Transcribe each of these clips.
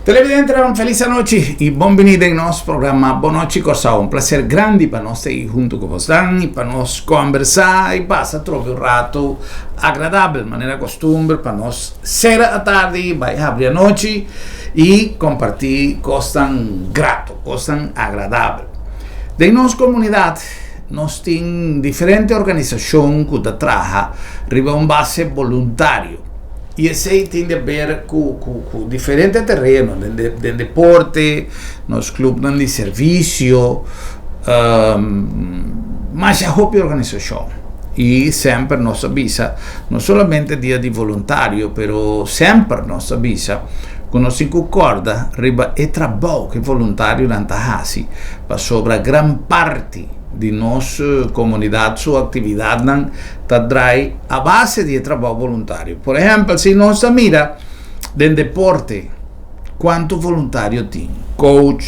Televidente, una feliz noche y bienvenido en nuestro programa Bonochi Corsa. Un placer grande para nos estar junto con vosotros, para nos conversar y pasar un rato agradable, de manera costumbre, para nos ser a tarde, vaya a noche y compartir cosas grato, cosas agradables. De nuestra comunidad, nos tiene diferentes organizaciones que trabajan arriba un base voluntario. Y ese tiene que ver con diferentes terrenos, del deporte, los clubes de servicio, más a propia organización. Y siempre nos avisa, no solamente día de voluntario, pero siempre nos avisa que nos concorda arriba el trabajo que voluntario hace para sobre gran parte de nuestra comunidad, su actividad trae a base de trabajo voluntario. Por ejemplo, si nos mira del deporte, ¿cuántos voluntarios tiene? Coach,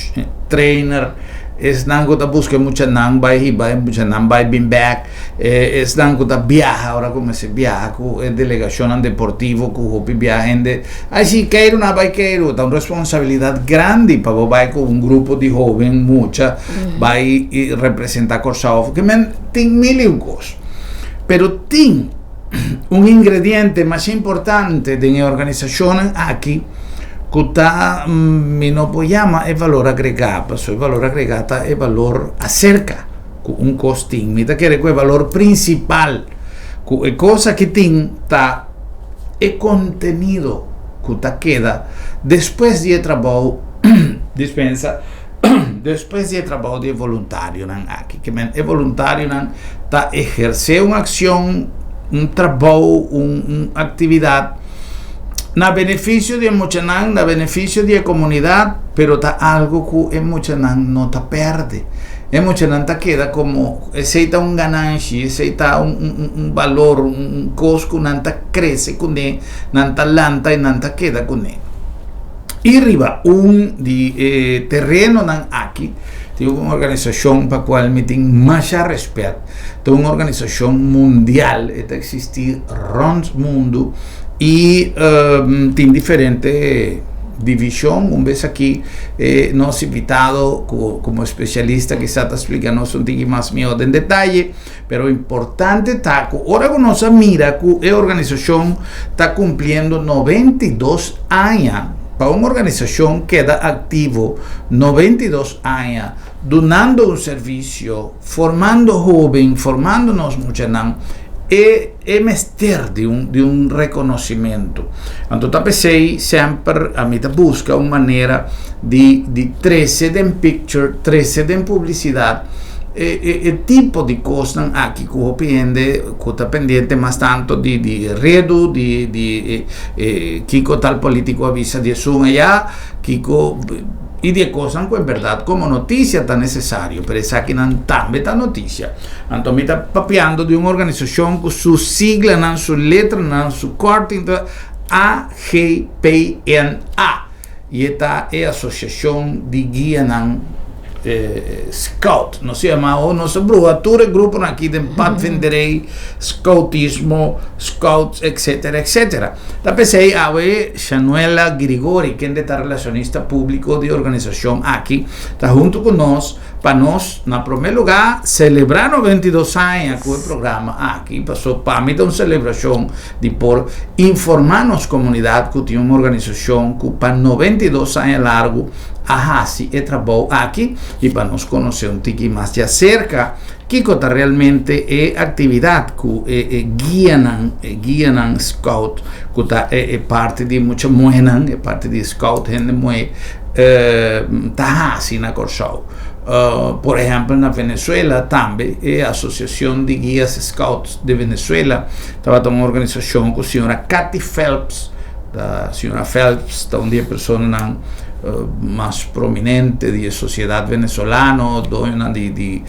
trainer, es nango ta busca mucha nan by mucha nan by being back, es nango ta viaja, ahora como se viaja con delegación deportivo, con viaja así que era una baikero, ta una responsabilidad grande para vai con un grupo de jóvenes, mucha, vai representar Corsao, que men tiene mil y un cosas, pero tiene un ingrediente más importante de la organización aquí, que no llama el valor agregado, el valor agregado es el valor acerca un costín, mira que es el valor principal, la cosa que tiene el contenido que queda después de trabajo dispensa después de trabajo de voluntario aquí, que el voluntario ejerce una acción, un trabajo, una actividad na beneficio de Mochanan, na beneficio de la comunidad, pero está algo que Mochanan no te perde. Mochanan te queda como, ese está un ganancia, ese está un valor, un costo que no te crece con él, no te lanta y no te queda con él. Y arriba, un de terreno aquí, tengo una organización para la cual me tengo más respeto, tengo una organización mundial, está existir rond mundo, y tiene diferentes divisiones. Un vez aquí nos invitado como especialista que está explicando un poco más mío en detalle, pero importante está que ahora nos mira que la organización está cumpliendo 92 años. Para una organización que queda activo 92 años, donando un servicio, formando jóvenes, formándonos mucho, es menester de un reconocimiento. Entonces, siempre a mí busca una manera de 13 en picture, 13 en publicidad, el tipo de cosas aquí que está pendiente más tanto de redu, de Kiko tal político avisa de Zoom allá, Kiko y de cosas que en verdad como noticia tan necesario, pero es aquí no también tan noticia. Entonces me está papeando de una organización con su sigla, su letra, su corte, AGPNA, y esta es la Asociación de Guía Scout, no se llama, o no se brujatura, el grupo aquí de Pathfinderei, Scoutismo, Scouts, etcétera, etcétera. La PC a Shanuela Grigori, quien es relacionista público de organización aquí, está junto con nosotros, para nos, en primer lugar, celebrar 92 años con el programa aquí, pasó para mí una celebración de por informarnos comunidad que tiene una organización que para 92 años largo, así el trabajo aquí, y para nos conocer un poco más de cerca, que está realmente es actividad que guían Scout, que es parte de mucha muenan, es parte de Scout, gente muy está así en Corsao. Por ejemplo, en Venezuela también, la Asociación de Guías Scouts de Venezuela, estaba una organización con la señora Kathy Phelps. La señora Phelps, donde hay personas más prominentes de la sociedad venezolana, doña de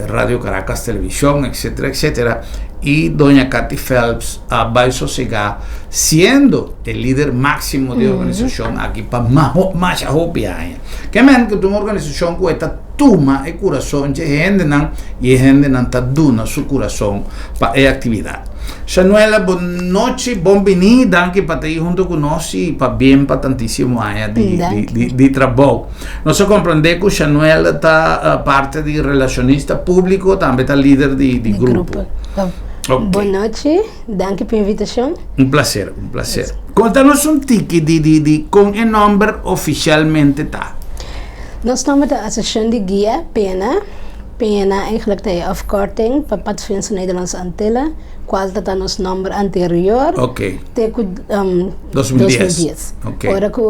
Radio Caracas Televisión, etcétera, etcétera. Y doña Kathy Phelps va a sosegar siendo el líder máximo de la organización aquí para más años. Que es una organización que está tuma e coração de gente não e gente não tá duna su coração para a atividade. Sanuela, boa noite, bem-vinda anche para estar junto conosco e para bem para tantíssimo área de trabalho. Nós compreendemos que Sanuela está parte de relacionista público, também está líder de grupo. Okay. Boa noite, danke pela invitação. Um prazer. Conta-nos tique de com o nome oficialmente está. Nós estamos da Associação de Guia, PENA. PENA eigenlijk de afkorting para Padvinds Nederlandse Antillen. Qual está nosso nome anterior? Ok. Teco 2010. Ok. Ora que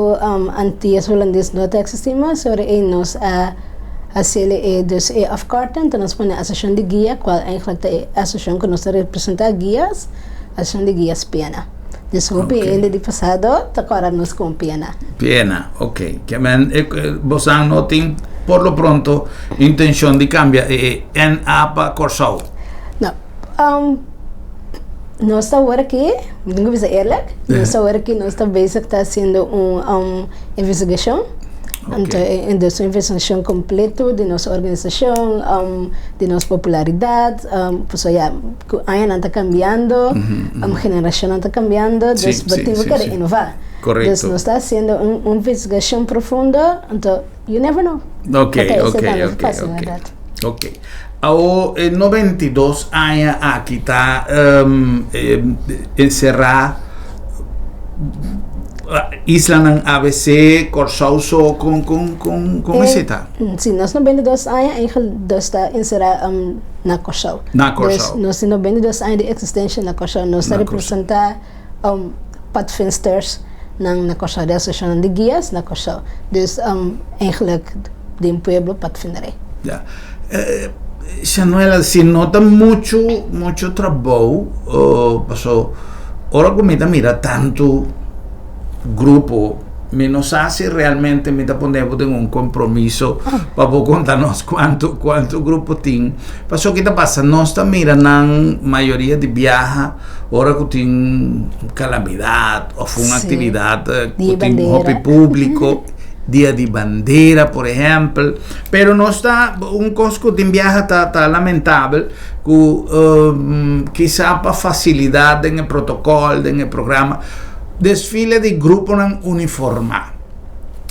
antes holandês não existimos, ora nós a CLE dus afkorting, dan is a Associação de Guia, qual eigenlijk de associação que nós representamos guias, Associação de Guias PENA. Dus hope ele de passado, agora nós com PENA. PENA, ok. Que men, você não tem, por lo pronto, intenção de cambiar en para Corsau? Não. Nós estamos aqui, vou dizer eerlijk, nós estamos aqui, nós estamos bezig, está fazendo uma investigação. Okay. Então, essa investigação completa de nossa organização, de nossa popularidade, pues ya, a año está cambiando, a generação está cambiando, então temos que inovar. Correto. Então, nós estamos fazendo uma investigação profunda, então, you never know. Ok. Ao 92 anos aqui está encerrado Isla ng ABC, Corsau com esse tá? Sim, nós não 22 anos, nós está encerrado na Corsau. Nós temos 22 anos de existência na Corsau. Nós representamos padvinsters na Corsau, da Associação de Guias na Corsau. Dus eigenlijk de um pueblo padvinderei. Ja. Sanuela, se nota muito trabalho, passou, ora como mira tanto grupo, menos hace realmente me está poniendo en un compromiso para contarnos cuánto grupo tiene. Pasó que pasa, no está mirando mayoría de viajes, ahora que tiene calamidad o fue una actividad que tiene hobby público. Día de bandera, por ejemplo, pero no está un costo de viaje está lamentable, que quizá para facilidad en el protocolo, en el programa. Desfile de grupo nan uniforma.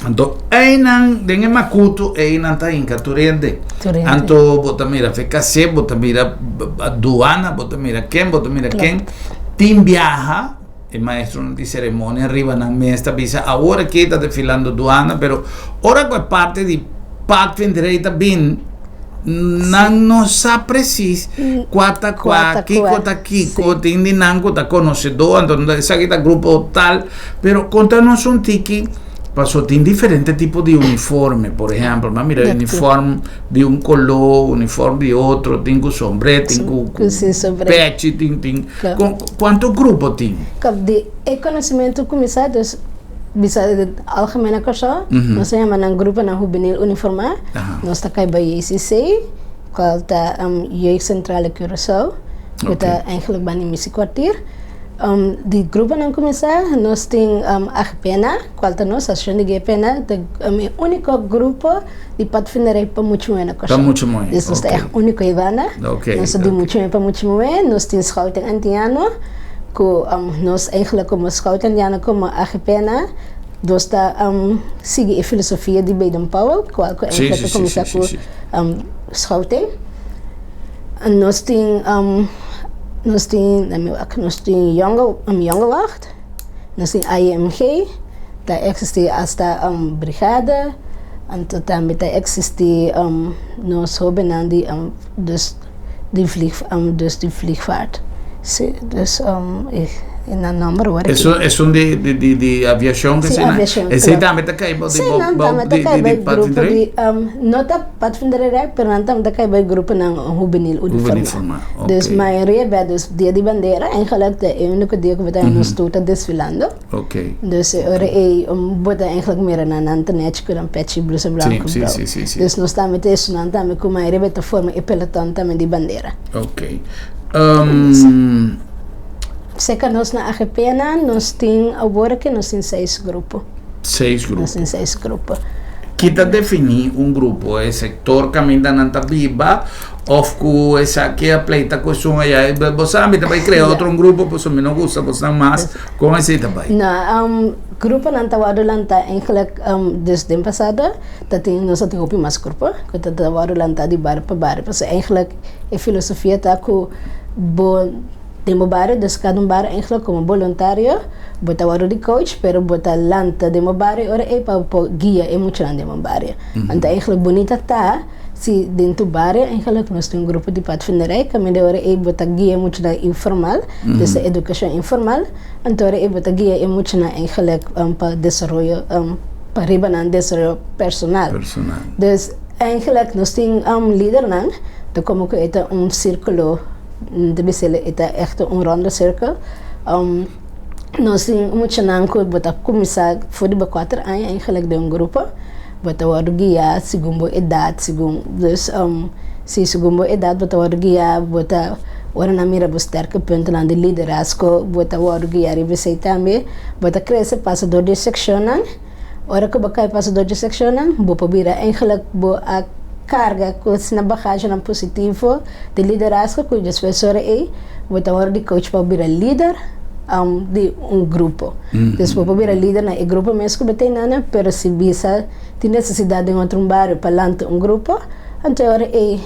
Anto einan den Makuto einan ta inka turende. Anto botamira FKC, botamira aduana, botamira ken. Tim viaja, el maestro di ceremonia arriba nan mesta visa. Ahora que está desfilando aduana, pero ora que parte di Padvin direita bin não sabe preciso quanta kiko tindi nango ta conhecedor então sabe que grupo tal pero conta-nos tique passou tem diferente tipo de uniforme por exemplo mas mira uniforme de color uniforme de outro tem com sombrero tem com patch tem quanto grupo tem de conhecimento começado bisa de algemene Corsau, nós temos um grupo na juvenil uniformado, nós estamos aqui bij JCC, qual está Jeugdcentrale Curaçao, que está eigenlijk bij een missiekwartier. Die groepen dan começar, nós temos a PENA, qual está nós, a Associação de Guia PENA, é o único grupo de padvinderij para muito na Corsau. Dus nós temos a única Ivana, nós temos muito para muito nós temos Schouten Antiano, que nós eigenlijk como Schouten Antiano como a PENA, nós está sigue a filosofia de Baden-Powell, qual que eigenlijk começar por Schouten. Nós temos nós temos Jongewacht, nós temos IMG, da existe hasta brigada, en também da existe nós hebben dus die vliegvaart. Dus in een nummer hoor. Es un de aviación que se llama. Ese también está caído de padvinderij. No está padvinderij, pero también está caído de grupo na juvenil uniforma. Dus maioria bij dus dia de bandeira, eigenlijk de único dia que we daar nos toda desfilando. Okay. Dus bota eigenlijk meer na internet que dan patchy blusa branco. Sí. Dus nós estamos testando também com maioria beta forma e pelotão também de bandeira. Okay. Zeker nós na AGPena, nós temos agora que nós temos 6 grupos. 6 grupos. Nós temos 6 grupos. Kita definir grupo, sector caminha na viva, of ku esa que a pleita com som aí, você sabe também criar outro grupo, por isso me não gosta, você mais, como assim também? Não, grupo não tawado lanta, eigenlijk desde o passado, dat nós temos mais grupo, que tawado lanta de bar para bar, porque eigenlijk a filosofia tá com bom demo bar, dus cada bar eigenlijk como voluntário, bota waro de coach, pero bota lanta demo bar, ora é para guia é muito grande demo bar. Então eigenlijk bonita tá, se dentro do bar eigenlijk nós temos grupo de padvinderij, que me ora é bota guia muito na informal, dus educação informal, então ora é bota guia é muito na eigenlijk para desenvolver para ribanan desenvolver personal. Dus eigenlijk nós temos líder nan, então como que é círculo de becele é echt ronde cirkel. Nós temos muito bota começar foi de 4 anos eigenlijk de grupo, bota o guia segundo idade, segundo dus se segundo idade bota o guia bota ora na mira sterke punten aan de liderazgo, bota o guia revise também, bota crescer passador de seccionan, ora que bakai passador de seccionan, bo probira eigenlijk bo a carga com na bagagem positivo de liderazgo que os professores aí botar hora de coach para virar líder de grupo. Depois para virar líder na grupo mesmo que tem nada, pero se bisa tem necessidade de outro bairro para lançar grupo, então hora aí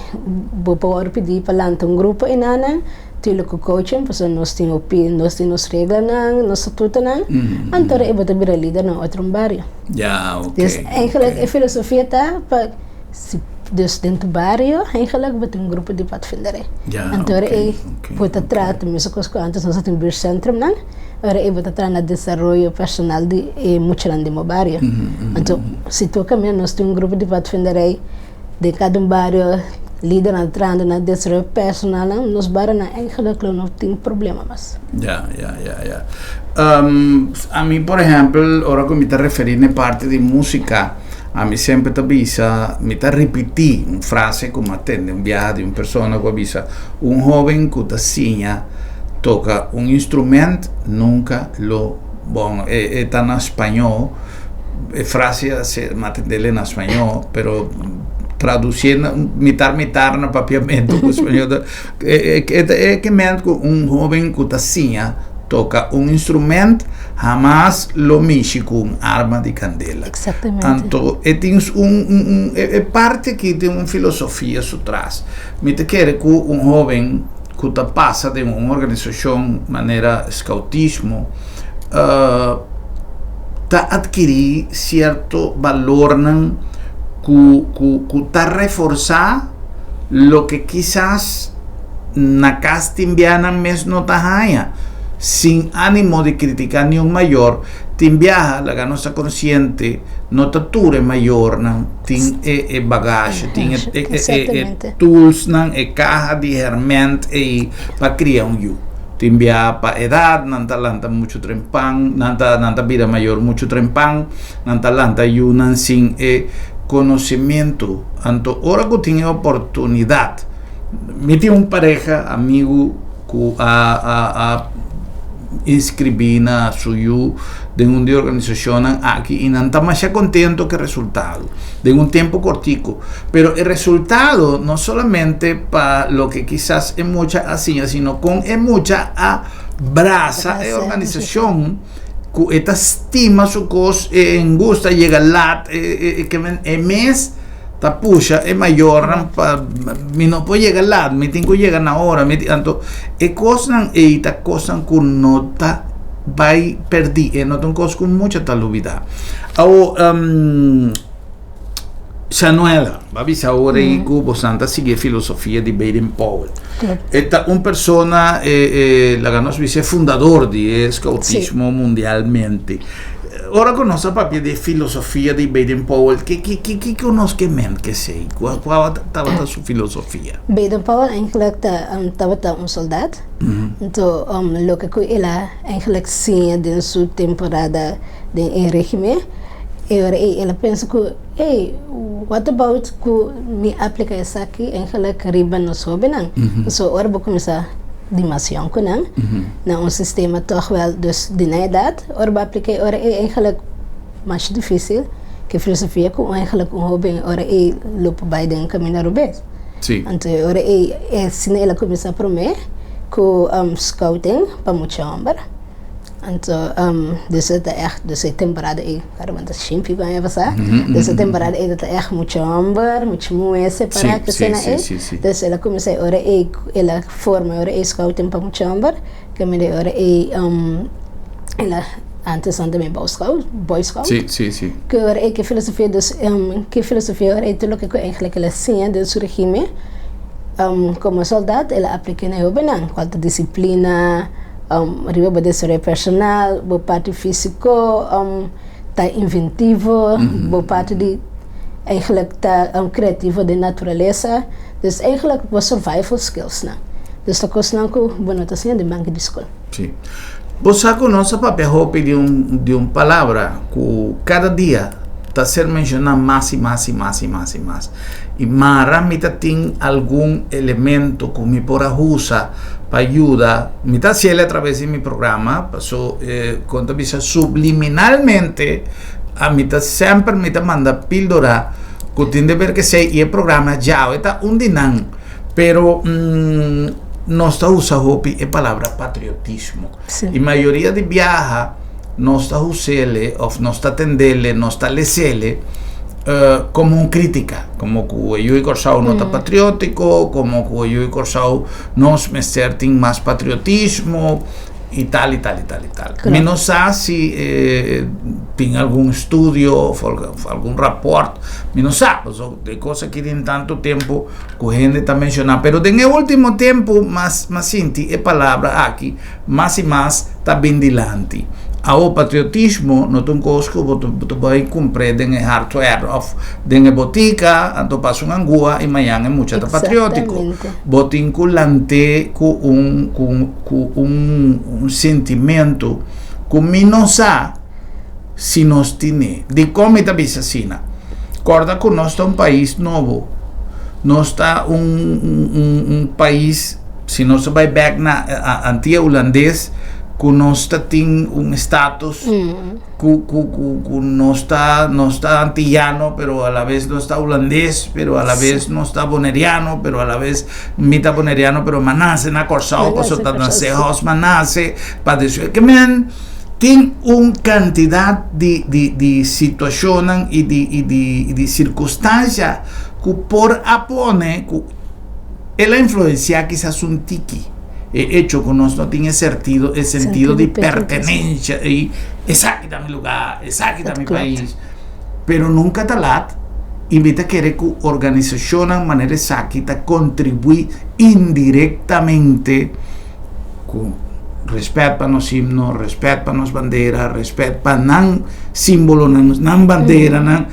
vou para pedir para lançar grupo e nada. Tuurlijk coaching, porque nós temos regras, nós tudo não. Então é botar virar líder na outro bairro. Ja, oké. Dus eigenlijk a filosofia tá para dus dentro do bairro, eigenlijk wordt grupo de padvinderij. Ja, então wordt tratar mesmo com antes nós temos bir centrum não, agora é wordt tratar na desenvolvimento personal de muito grande no bairro. Então se toca mesmo nós temos grupo de padvinderij de cada bairro líder entrando na desenvolvimento personal, nos bairros eigenlijk não tem problema mais. Ja. A mim, por exemplo, ora que me está referindo a parte de música, a mim sempre me está repetir uma frase como atende um viaje de uma pessoa que avisa jovem que toca instrumento nunca lo bom está na espanhol frase se atende em espanhol pero traduzindo mitar no papiamento com espanhol que mente que jovem que toca instrumento, jamais lo mexe com arma de candela. Exatamente. Então, é parte que tem uma filosofia por trás. Me te quer que jovem que passa de uma organização maneira scoutismo adquirir certo valor que reforçar lo que quizás na casa timbiana mesmo não está sin ánimo de criticar ni un mayor, tin viaja la ganosa consciente, no tature mayor, tin bagage, tin tools, caja de herment para criar un you. Tin viaja para edad, nan talanta mucho trempan, nanta vida mayor mucho trempan, nan talanta you nan sin conocimiento. Anto, ahora que tiene oportunidad, metí un pareja, amigo, que inscrevi na suyo de una organización aquí y no está más contento que el resultado de un tiempo cortico, pero el resultado no solamente para lo que quizás es mucha así, sino con mucha abraza la organización que esta estima su cosa en gusta llega lat que el mes ta puxa é maior me não pode chegar lá me tenho que chegar na hora então é coisa e tá coisa que não tá vai perder não tem coisa com muita talubida ao Sanuela vai avisar agora que você está seguir a filosofia de Baden-Powell esta uma pessoa la nós vice fundador de scoutismo mundialmente. Ora conosco proprio di filosofia di Baden-Powell, che conosce men che sei? Qual stava la sua filosofia? Baden-Powell eigenlijk estava um soldado, então lo que ela eigenlijk sim de sua temporada de regime, e ela pensa que what about que me aplica isso aqui eigenlijk riba no sobe não? So ora vou começar dimension kunnen, naar ons systeem toch wel dus de idade, ora apliquei, ora é eigenlijk mais difícil, que filosofia com eigenlijk hobby ora loop bij den caminho Rubens. Sim. Então ora sina ela começa por mim com scouting para Muchamber. Então dus het echt dus de temporada cara want is simpel kan je passar. Dus de temporada dat echt Muchamber, muito moeite para que cena Dus ela começa ora ela forma ora scouting para Muchamber, que me de ora ela antes também Boy Scout. Sim. Que ora que filosofia dus que filosofia ora tudo que eigenlijk ela sim do seu regime como soldado ela aplica na Obenan, qual disciplina arriba a desenvolver personal, boa parte físico, tá inventivo, boa parte de eigenlijk tá criativo de natureza, dus eigenlijk was survival skills na. Dus tá coisa que bueno tá sendo de banco de escola. Sim. Você conoce o papel de uma palavra que cada dia está sendo mencionada mais. E Mara me tem algum elemento que me pode usar para ajudar. Me está sendo através de meu programa, passou quando bisa subliminalmente, a mim sempre me manda píldora que tem de ver que sei e o programa já está dinan, pero nós está usando a palavra patriotismo. Sim. E a maioria de viaja não está usando ou não está atendendo, não está lendo como uma crítica, como que eu e Corsau não está patriótico, como que eu e Corsau nós tem mais patriotismo e tal. Mas não sei se tem algum estudo, algum rapport, mas não sei, de coisas que tem tanto tempo que a gente está mencionando, mas no último tempo, mas sinto a palavra aqui, mais e mais está bem dilante. O patriotismo não tem coisa que você vai comprar em hardware of em botica, então passa uma angua e amanhã é muito patriótico. Você inculante com um sentimento que não sabe se nós temos. De como está assassina. Recorda que nós estamos um país novo. Nós estamos um país, se nós vai back na antiga holandês, que nós tem status que não está antillano, pero a la vez não está holandês, pero a la vez não está boneriano, pero a la vez mitad boneriano, pero manasse na Corsau, que está nasce manasse, para dizer que tem uma quantidade de situações e de circunstâncias que por apone que ela influencia quizás um tiki. Hecho que nós não tinha sentido de pertenencia e esse aqui da meu lugar, esse aqui da meu país, pero nunca está lá invita a querer que a organização de maneira exata contribui indiretamente com respeito para nos himnos, respeito para nos bandeiras, respeito para não símbolo, não bandeira, não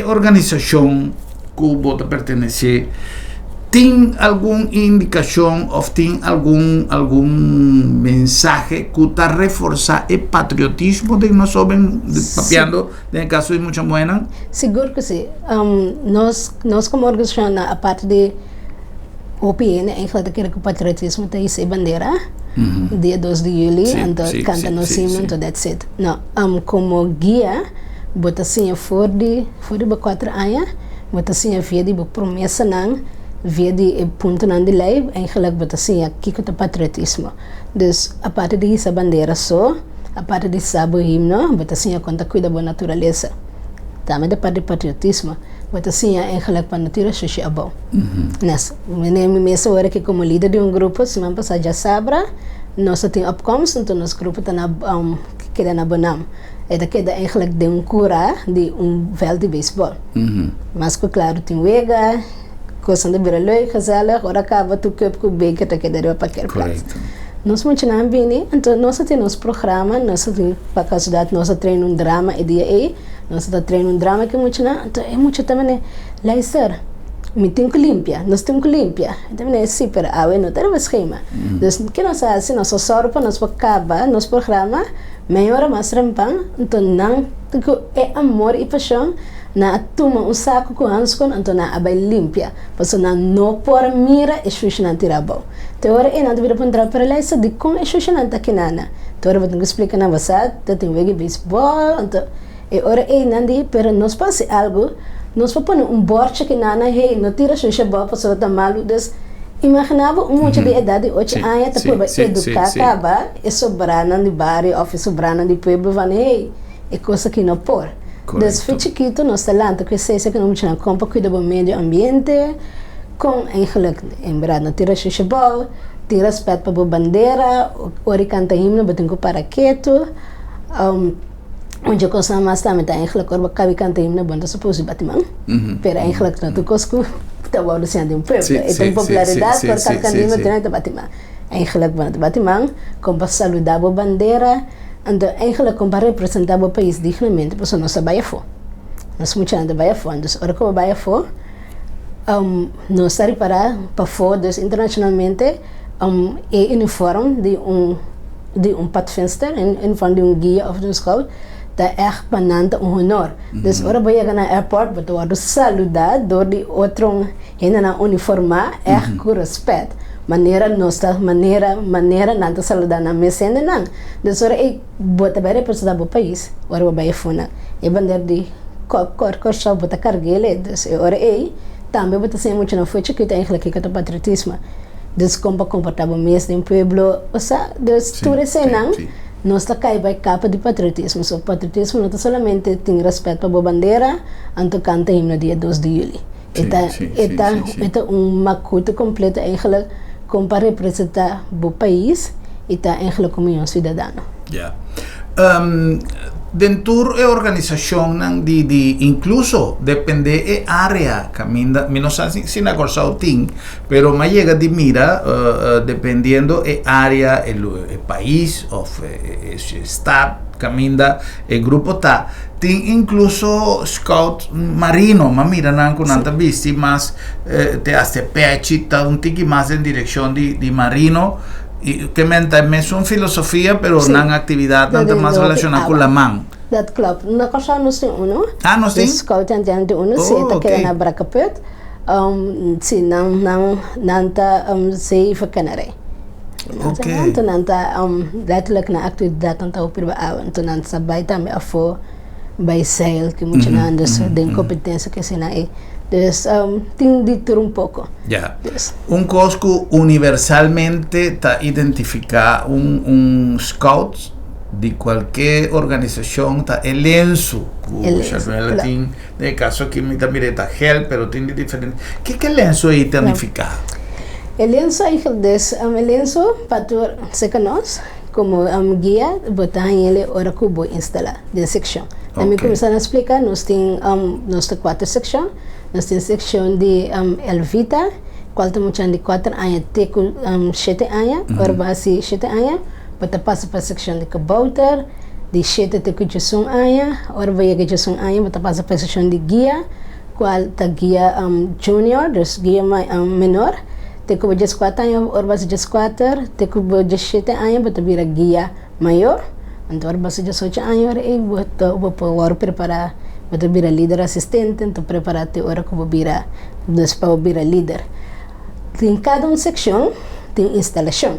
organização que você pertence. Tem alguma indicação ou tem algum mensagem que está reforçar o patriotismo de nós homens papiando no caso de muita moeda? Seguro que sim. Nós como organização, a parte de OPN, eigenlijk quer que o patriotismo tem essa bandeira, dia 2 de julho, então canta no himno, então that's it. Não, como guia, bota assim for de 4 anos, bota assim via de promessa não. Via de ponto de lei, eigenlijk bota assim aqui que o patriotismo. Dus a parte dessa bandeira só, a parte de sabo himno, bota assim a conta cuida da natureza. Também da parte de patriotismo, bota assim eigenlijk para a natureza social bom. Nessa, nessa hora que como líder de grupo, se não passar já sabra, nós temos opkomst, então nosso grupo está na queda na Bonam. É daquela eigenlijk de cura de veld de beisebol. Mas claro tem wega coisa de ver leuk, gezellig, ora acaba tu cup com beker que daria para aquele plaats. Nós muito não bem, então nós temos programa, nós temos para caso nós treinamos drama e dia nós treinamos drama que muito não, então é muito também luister. Me tenho que limpar, nós temos que limpar. Então é super, não tem mais esquema. Então que nós assim nós só sorpa nós acaba nosso programa, melhor mais rampang, então não é amor e paixão. Na tuma saco com hanskon então na abai limpia passo na no por mira e xuxina tirabo teora e na devia pondra para lá essa de com e xuxina takinana teora vou te explicar na você tem wege baseball então E ora nandi, pero nos passa algo, nos põe bordje que nana, hey, não tira sua chaba, pessoa tá malu, des imaginava monte de idade, 8 anos, tá por educar, acaba, e sobrana de barrio, of sobrana de pueblo, van, hey, é coisa que não por. Des foi chiquito, nós talento, que sei que não tinha compa, cuida do meio ambiente, com, eigenlijk, em verdade, não tira sua chaba, tira respeito para a bandeira, ori canta himno, batem com paraqueto, onde eu consigo mais também, eigenlijk, ori cabe canta himno, bom, tá suposto batimão, pero eigenlijk, não tu cosco, tá bom, assim, de pueblo, e tem popularidade, por canta himno, tem que batimão. Eigenlijk, bom, batimão, como para saludar a bandeira, então, eigenlijk, como para representar o país dignamente, porque nós trabalhamos fora. Nós muito não trabalhamos fora, então, ora como trabalhamos fora, nós estamos para fora, internacionalmente, é uniforme de padvenster, uniforme de guia of de school, dat echt benant honor. Dus ora bij je naar airport, but worden saludado door die outro heen na uniforma, echt com respeito. Maneira nossa, maneira nanta saludar na mesene nang. Dus ora bota bij representar o país, ora bij je fona. E bandeira de cor só bota carguele, dus ora também bota sem muito não foi que eigenlijk que é patriotismo. Dus como comportava mesmo em pueblo, ou seja, dus tudo isso não, nós está cai by capa de patriotismo. So patriotismo não solamente tem respeito para a bandeira, anto canta himno dia 2 de julho. Eta makuto completo eigenlijk como para representar o país e tá eigenlijk como um cidadão. Yeah. Dentro a organização de incluso depende de área caminda, não sei se na coisa tem, pero mas chega de mira dependendo de área, o país ou o estado caminda, o grupo tá tem incluso scout marino, mas mira não com nada visto, mas te hace peixe tá tiki mais em direção de marino. Y que me es una filosofía, pero sí, una actividad tanto más relacionada con la mano. Dat klopt. Na cosa nos tem uno. Ah, nos tem? Scout en tem uno, se ta queda na bracapet. Si nanta se vakanare. Okay. Nanta letterlijk na actividad tanta opirba awan. Nanta sabay tami afo by sale que mucho andas de competencia que se na Dus tem de ter pouco. Yeah. Yes. Cosco universalmente está identificar scout de qualquer organização está el lenço. Claro. Tem de caso que me também está gel, pero tem de diferente. Que lenço é identificar? El lenço el lenço para se conosco como guia botar ele ora que vou instalar de secção. Também começar a explicar, nós tem 4 secções. Nós temos secção de Elvita, qual temos de 4 anos até 7 anos, ora base 7 anos, para passar para a secção de Kabouter, de 7 até 11 anos, ora vai que 11 anos, para passar para a secção de guia, qual está guia junior, dus guia menor, até que 4 anos, ora base 4, até que 7 anos, para vir a guia maior, então ora base 8 anos, ora vou preparar. Para virar líder assistente, então preparar-te ora como virar líder. Em cada secção tem instalação.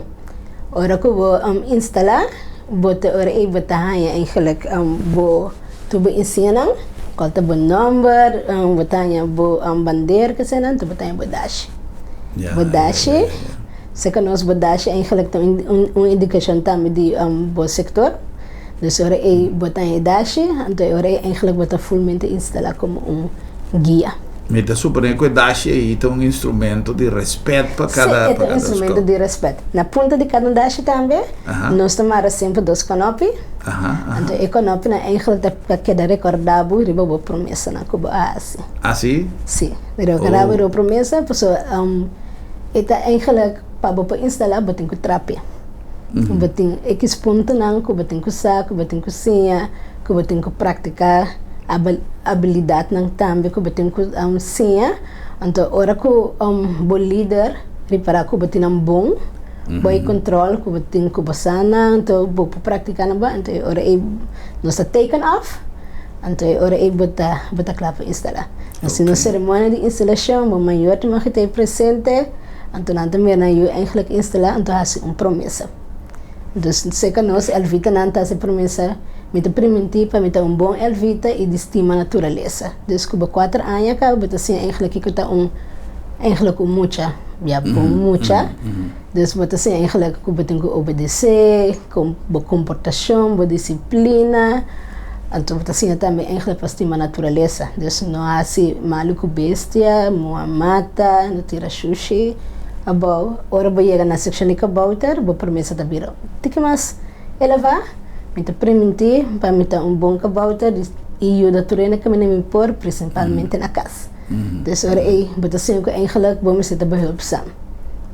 Ora que vou instalar, bota ora botar eigenlijk tu ensinar qual é o número, botar bandeira que se não, tu botar bodash. Bodash, se que nós bodash eigenlijk tem uma indicação também de bom sector. Dus ora botar em dash, então ora eigenlijk botar fullmente instalar como guia. Me está supondo que dash é instrumento de respeito para cada é instrumento de respeito. Na ponta de cada dash também, nós tomamos sempre 2 canopy. Então a canopy é eigenlijk para que recordado riba boa promessa na Cuba assim. Assim? Sim, recordado riba promessa, porque é eigenlijk para instalar botar com trapia. Bating X ponto não, que bating com saco, bating com senha, que bating com praticar habilidade não também, que bating com senha. Então, ora que bom líder, reparar que bating bom, bom controle, que bating com basana, então bom praticar não ba, então ora nós taken off, então ora bota claro instalar. Assim na cerimônia de instalação, o maior tem que estar presente, então não também na eu eigenlijk instalar, então há promessa. Dus zeker nós Elvita não está se promessa met de primitiva, met een bon Elvita e de stima naturaleza. Dus kuba 4 anos cá, eu assim eigenlijk ik tá eigenlijk mucha, ja mucha. Dus wat assim eigenlijk kuba tem que obedecer, com boa comportação, boa disciplina. Então assim também eigenlijk para stima naturaleza. Dus não há assim maluco bestia, moa mata, não tira sushi. Abo, ora vou chegar na seção de kabouter, vou promessa da bira. Tique mas elevar, me te permitir para me ter bom kabouter e eu da turena que me por principalmente na casa. Dus ora vou ter sempre eigenlijk vou me ser behulpzaam.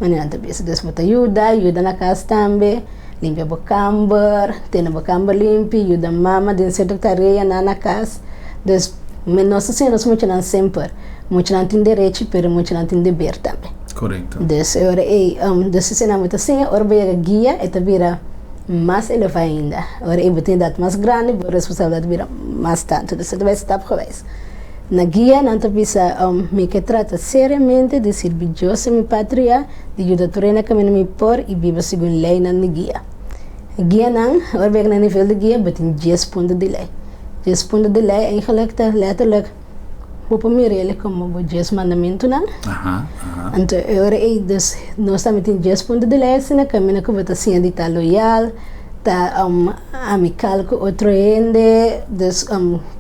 Wanneer aan te bezig, dus moet ajuda na casa também, limpia o camber, tem o camber limpo, ajuda mama, den secretaria na casa. Dus nós assim nós muito não sempre, muito não tem direito, pero muito não tem dever também. Correcto. Dus ora dus se não muito assim, ora vai guia e vira mais elevado ainda. Ora eu tenho dado mais grande, a responsabilidade vira mais tanto. Dus vai estar geweest. Na guia não te bisa me que trata seriamente de serviço minha pátria, de ajuda turena que me por e viva segundo lei na guia. Guia não, ora vai na nível de guia, mas tem 10 pontos de lei. 10 pontos de lei eigenlijk tá letterlijk vou primeiro ele como o 10 mandamento não. Então ora dus nós também tem 10 pontos de lei, né, caminho que vai assim de tá loyal, tá amical com outro ende, dus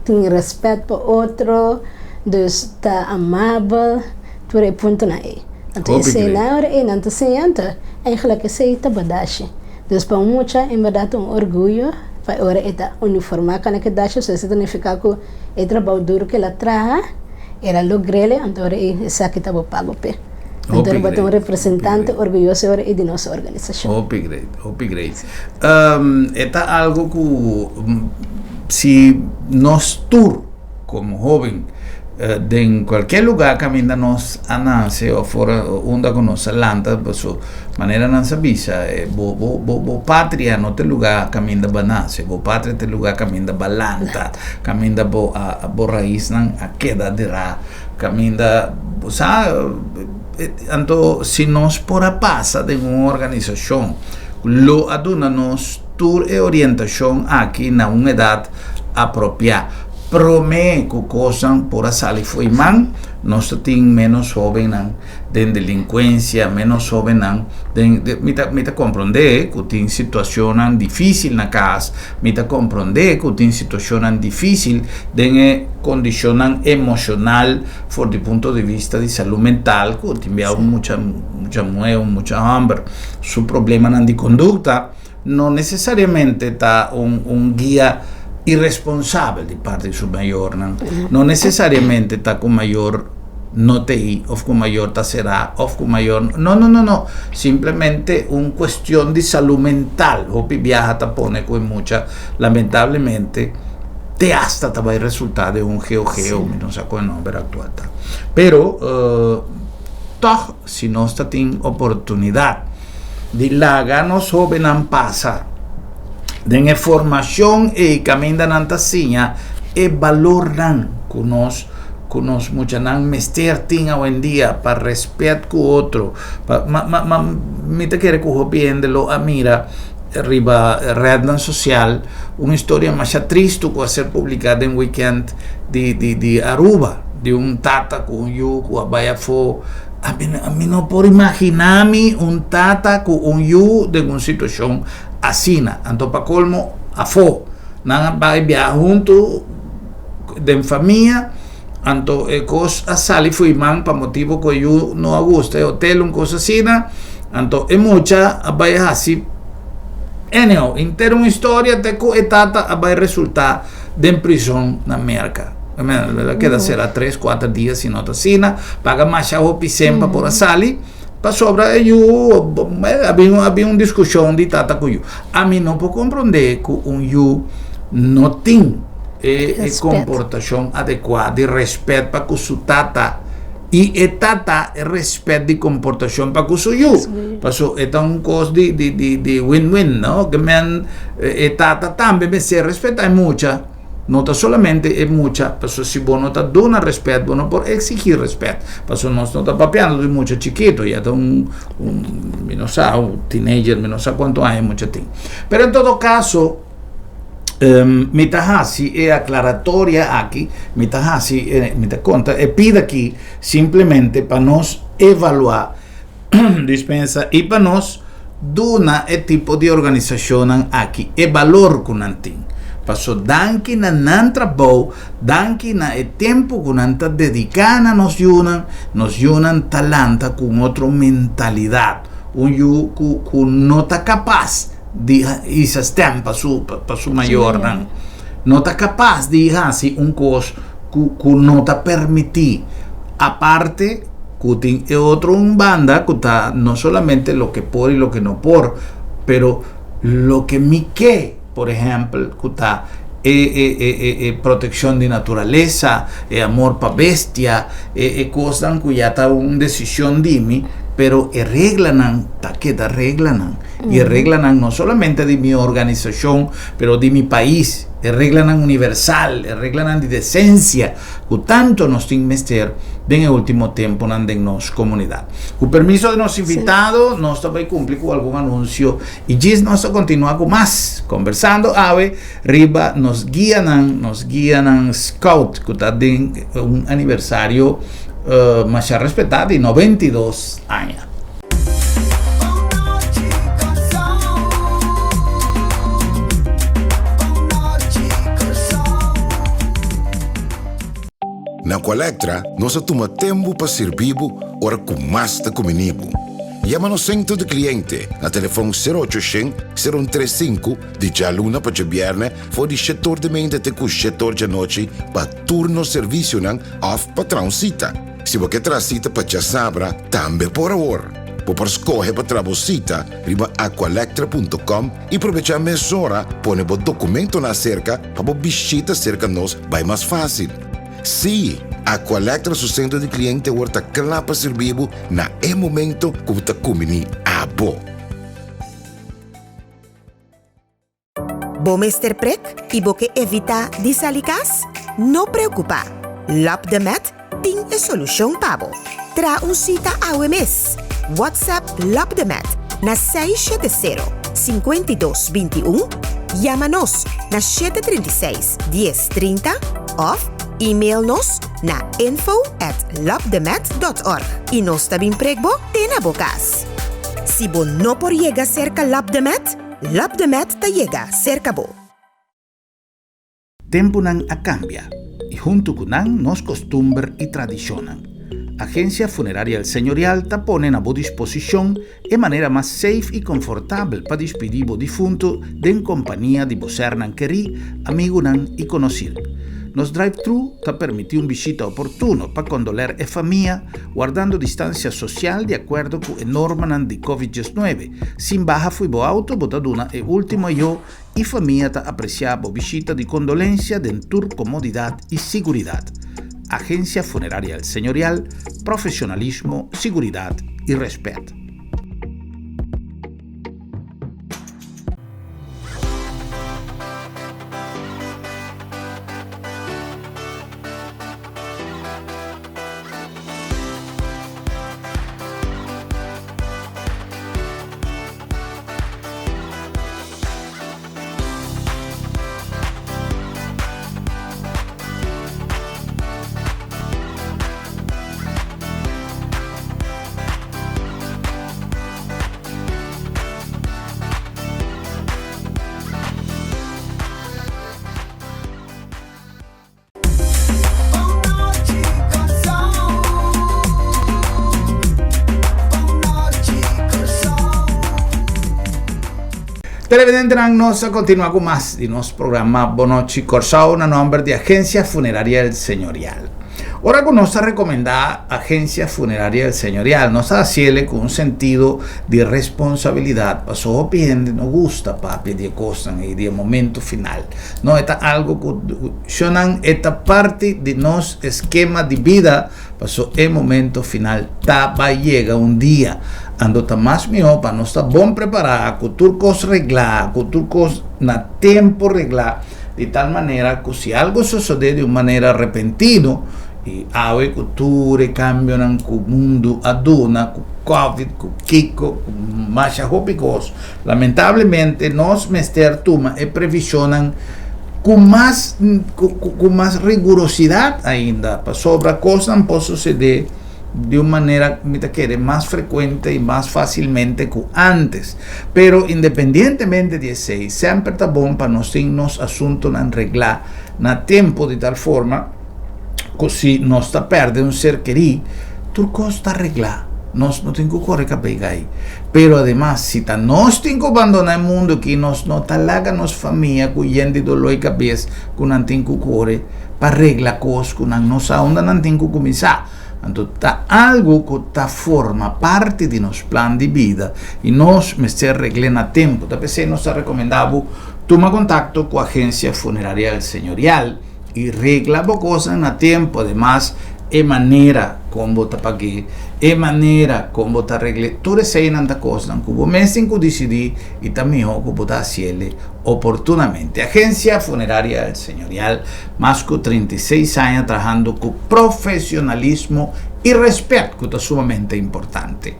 tem respeito para outro, dus tá amável, tudo é ponto na aí. Então esse na hora não tá sendo, eigenlijk esse tá badashi. Dus para muita em verdade orgulho, para ora eta uniformar kana que dashi, se significa que o trabalho duro que ela traz era logrele, então ora essa que estava pago pe. Então vai ter representante orgulhoso ora de nossa organização. Great. Eta algo que se nós tour como jovem de qualquer lugar que ainda nós ananse ou fora onde com nossa landa, so maneira não sabia, bo pátria não tem lugar que ainda banase, bo pátria tem lugar que ainda balanta, que ainda bo raiz não a queda de ra, que ainda sabe, então se nós por a passa de uma organização, lo aduna nos tour e orientação aqui na uma idade apropriada. Promé que coisas por a salir foi man, nós temos menos jovem de delinquência, menos jovem me tá compreender que tem situação difícil na casa, me tá compreender que tem situação difícil de condição emocional, por do ponto de vista de saúde mental, que tem muita muita hambre, seu problema de conduta, não necessariamente tá guia irresponsável de parte do maior, não necessariamente está com maior notei, ou com maior será, ou com maior, não, simplesmente uma questão de saúde mental, o que viaja tapone com muita, lamentavelmente, te hasta vai resultar de geo, não sei qual é o nome atual, pero, toch, se nós tem oportunidade de largar nos jovens a passar, de formação e caminho da nantacinha e valor que nós muitas mester tinha hoje em dia para respeito com o outro, me te quer que o lo mira riba rede social uma história mais triste que vai ser publicada em weekend de Aruba, de tata com que a baia foi a mim não pode imaginar-me tata com de uma situação assim, então para colmo a fo, não vai viajar junto de família, então é coisa a sali foi man para motivo que eu não gosto, é hotel coisa assim, então é muita vai assim, anyhow, inteira uma história até que etata vai resultar de prisão na América. Queda será 3-4 dias se não assim, paga mais a roupa sempre por a sali. Para sobra havia uma discussão de tata com eu. A mim não pode compreender que eu não tem comportação adequada de respeito para que o tata e tata respeito de comportação para que o eu. Passou é um coisa de win-win, não? Que tata também me se respeitar muito. nota solamente es mucha, pero si vos no te dona respeto, vos no por exigir respeto, pero no está papeando de mucho chiquito, ya está un teenager, no sé cuántos años, mucho tiempo. Pero en todo caso, Mitahasi è aclaratoria aqui, Mitahasi mita conta e pide aqui simplesmente para nós evaluar dispensa e para nós dona e tipo de organização aqui e valor com antin. Passo danki na nantra bom, danki na e tempo com anta dedicana nos yunan talanta com outra mentalidade, yu com nota capaz di isa stampa pa su maior non è capace di hasi un cos cu non ta permiti a parte cutin e otro un banda cuta no solamente lo que por y lo que no por pero lo que mi que por ejemplo cuta protección de naturaleza amor pa bestia cosas cuya ta un decisión dimi pero reglanan taqueta reglanan y reglanan no solamente de mi organización pero de mi país reglanan universal reglanan de decencia que tanto nos invester en el último tiempo en nuestra comunidad. Con permiso de nuestro invitado, nos también cumplir con algún anuncio y Gis nos continúa con más conversando ave riba nos guían scout que está en un aniversario más respetado de 92 años. Na Colectra, nós toma tempo para servir ora com mais de comunico. Llama no centro de cliente na telefone 0800-035 de jaluna para viernes for de setor de mente até com setor de noite para turno serviço não off patrão cita. Se você quer cita para já sabra, também por hora. Por escolher para trabalhar riba aqualectra.com e aproveitar a mesura, põe o documento na cerca para visita cerca nós vai mais fácil. Sim, Aqualectra su centro de cliente worta clapa servibo na e momento que ta kumini abo. Bo Mr. Prek e bo que evita disalikas? No preocupa. Lap de Met tem a solução pabo. Tra un cita ao mes. WhatsApp Lap de Met na 670-5221. Llama-nos na 736-1030 of e-mail-nos na info@lapdemet.org e nos também pregbo tena bokas. Si bo no por llega cerca Lapdemet ta llega cerca bo. Tempo nan a cambia y junto con nan nos costumbre y tradicionan. Agencia Funeraria El Señorial ta ponen a bo disposición de manera más safe y confortable para despedir bo difunto en compañía de bosernan queri, amigo nan y conocido. Nos drive-thru te permite un visita oportuno para condoler e familia, guardando distancia social de acuerdo con la norma de COVID-19. Sin baja fui bo auto, botaduna e último yo y familia te apreciaba visita de condolencia de tour comodidad y seguridad. Agencia Funeraria El Señorial, profesionalismo, seguridad y respeto. Televidente, nos continúa con más de nuestro programa Bonochi Corsao, a nombre de Agencia Funeraria El Señorial. Ahora con nuestra recomendada Agencia Funeraria El Señorial, nos hace con un sentido de responsabilidad. Pasó bien, nos gusta papi de cosas y de momento final. No está algo que son esta parte de nuestro esquema de vida. Pasó el momento final. Va llega un día. Ando ta más miopa, no está bon preparada, con turcos regla, con turcos na tempo regla, de tal manera que si algo sucede de una manera repentina, e le culture cambiano con il mondo aduna, con Covid, con Kiko, con Masha Hopicos, lamentavelmente nos mester tuma e previsionan con más rigurosidad ainda, sobre cosas pueden suceder de una manera más frecuente y más fácilmente que antes. Pero independientemente de eso, siempre está bueno para nos asuntos en arreglar a tiempo de tal forma, così non sta perdendo un ser querido, turco está arreglado. Nos no tengo que correr capega ahí. Pero además, si nos tengo que abandonar el mundo, que nos no talaga nos familia, cuyendo dolor y cabeza, que no tengo que correr, para arreglar cosas, que no sabe dónde no tengo que comenzar. Entonces, está algo que está forma parte de nuestro plan de vida y nos me se arreglen a tiempo. Entonces, nos ha recomendado tomar contacto con la agencia funeraria del señorial y arreglar cosas a tiempo. Además, de manera como te pagué, de manera como te arreglé, tú sei nanta cosa, como me tengo que decidir y también como te hacerle oportunamente. Agencia funeraria del señorial, más de 36 años trabajando con profesionalismo y respeto, que es sumamente importante.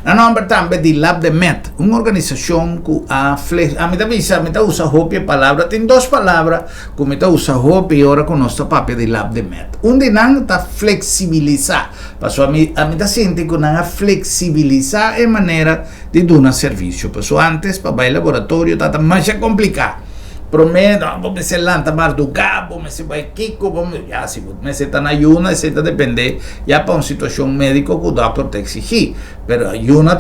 La nombre también de Lab de Met, una organización que a mí usa hobby palabra, tiene dos palabras que me usa hobby y ahora con nuestra papia de Lab de Met. Un dinero está flexibilizar, pasó a mí siente que una flexibilizar en manera de dar un servicio. Pasó antes para el laboratorio está más complicado. Prometo, vamos a lanta más do cabo, vamos a ir Kiko, ya si me se tan ayuna, se depende ya para una situación médica que el doctor te exige, pero ayuna,